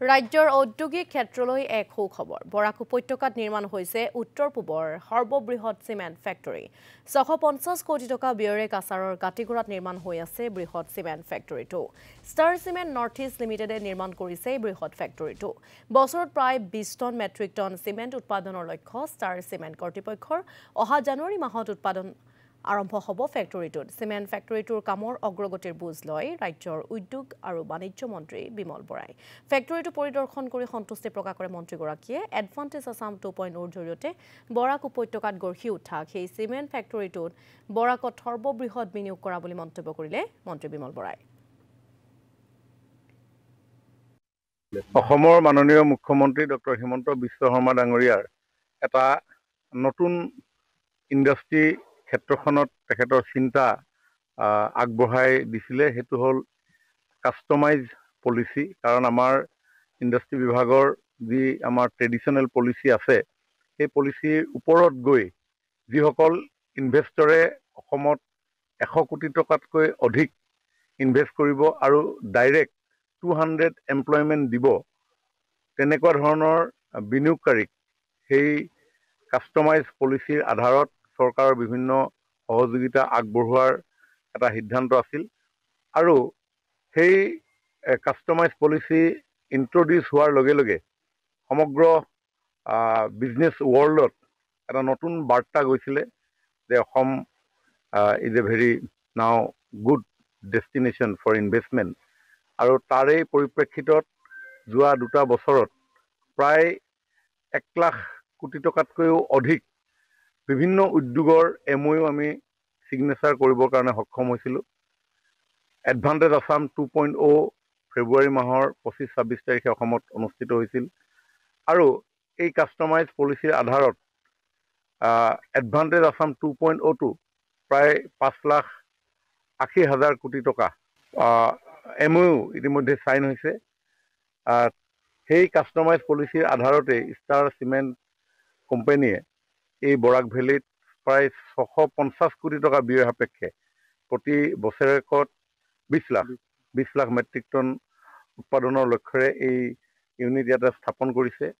ৰাজ্যৰ ঔদ্যোগিক ক্ষেত্ৰলৈ এক সুখবৰ বৰাক উপত্যকাত নিৰ্মাণ হৈছে উত্তৰ পূবৰ সৰ্ববৃহৎ চিমেণ্ট ফেক্টৰী 650 কোটি টকা ব্যয়েৰে কাছাৰৰ কাটিগড়াত নিৰ্মাণ হৈ আছে বৃহৎ চিমেণ্ট ফেক্টৰীটো ষ্টাৰ চিমেণ্ট নৰ্থ ইষ্ট লিমিটেডে নিৰ্মাণ কৰিছে বৃহৎ ফেক্টৰীটো বছৰত প্ৰায় 20 টন মেট্ৰিক টন চিমেণ্ট উৎপাদনৰ লক্ষ্য ষ্টাৰ চিমেণ্ট কৰ্তৃপক্ষৰ অহা জানুৱাৰী মাহত উৎপাদন আৰম্ভ হ'ব ফেক্টৰীটোত চিমেণ্ট ফেক্টৰীটোৰ কামৰ অগ্ৰগতিৰ বুজ লয় ৰাজ্যৰ উদ্যোগ আৰু বাণিজ্য মন্ত্ৰী বিমল বৰাই ফেক্টৰীটো পৰিদৰ্শন কৰি সন্তুষ্টি প্ৰকাশ কৰে মন্ত্ৰীগৰাকীয়ে এডভান্টেজ আসাম 2.0 জৰিয়তে বৰাক উপত্যকাত গঢ়ি উঠা সেই চিমেণ্ট ফেক্টৰীটোত বৰাকত সৰ্ববৃহৎ বিনিয়োগ কৰা বুলি মন্তব্য কৰিলে মন্ত্ৰী বিমল বৰাই অসমৰ মাননীয় মুখ্যমন্ত্ৰী ডক্টৰ হিমন্ত বিশ্ব শৰ্মা ডাঙৰীয়াৰ এটা নতুন ইণ্ডাষ্ট্ৰী ক্ষেত্ৰখনত তেখেতৰ চিন্তা আগবঢ়াই দিছিলে হেতু হল কাস্টমাইজ পলিচি কাৰণ আমাৰ ইণ্ডাষ্ট্ৰী বিভাগৰ যি আমাৰ ট্ৰেডিশনেল পলিচি আছে সেই পলিচিৰ ওপৰত গৈ যিসকল ইনভেষ্টৰে অসমত 100 কোটি টকাতকৈ অধিক ইনভেষ্ট কৰিব আৰু ডাইৰেক্ট 200 এমপ্লয়মেণ্ট দিব তেনেকুৱা ধৰণৰ বিনিয়োগকাৰীক সেই কাস্টমাইজ পলিচিৰ আধাৰত চৰকাৰৰ বিভিন্ন সহযোগিতা আগবঢ়োৱাৰ এটা সিদ্ধান্ত আছিল আৰু সেই কাস্টমাইজ পলিচি ইন্ট্ৰডিউস হোৱাৰ লগে লগে সমগ্ৰ বিজনেছ ৱৰ্ল্ডত এটা নতুন বাৰ্তা গৈছিলে যে অসম ইজ এ ভেৰি নাও গুড ডেষ্টিনেশ্যন ফৰ ইনভেষ্টমেণ্ট আৰু তাৰে পৰিপ্ৰেক্ষিতত যোৱা দুটা বছৰত প্ৰায় 1 লাখ কোটি টকাতকৈও অধিক বিভিন্ন উদ্যোগৰ MOU আমি সিগনেচাৰ কৰিবৰ কাৰণে সক্ষম হৈছিলোঁ এডভান্টেজ আসাম 2.0 ফেব্ৰুৱাৰী মাহৰ 25-26 তাৰিখে অসমত অনুষ্ঠিত হৈছিল আৰু এই কাস্টমাইজ পলিচিৰ আধাৰত এডভান্টেজ আসাম 2.0 টো প্ৰায় 5,80,000 কোটি টকা MOU ইতিমধ্যে সাইন হৈছে সেই কাস্টমাইজ পলিচিৰ আধাৰতে ষ্টাৰ চিমেণ্ট কোম্পানীয়ে এই বৰাক ভেলীত প্ৰায় 650 কোটি টকা ব্যয় সাপেক্ষে প্ৰতি বছৰেকত 20 লাখ মেট্ৰিক টন উৎপাদনৰ লক্ষ্যৰে এই ইউনিট ইয়াতে স্থাপন কৰিছে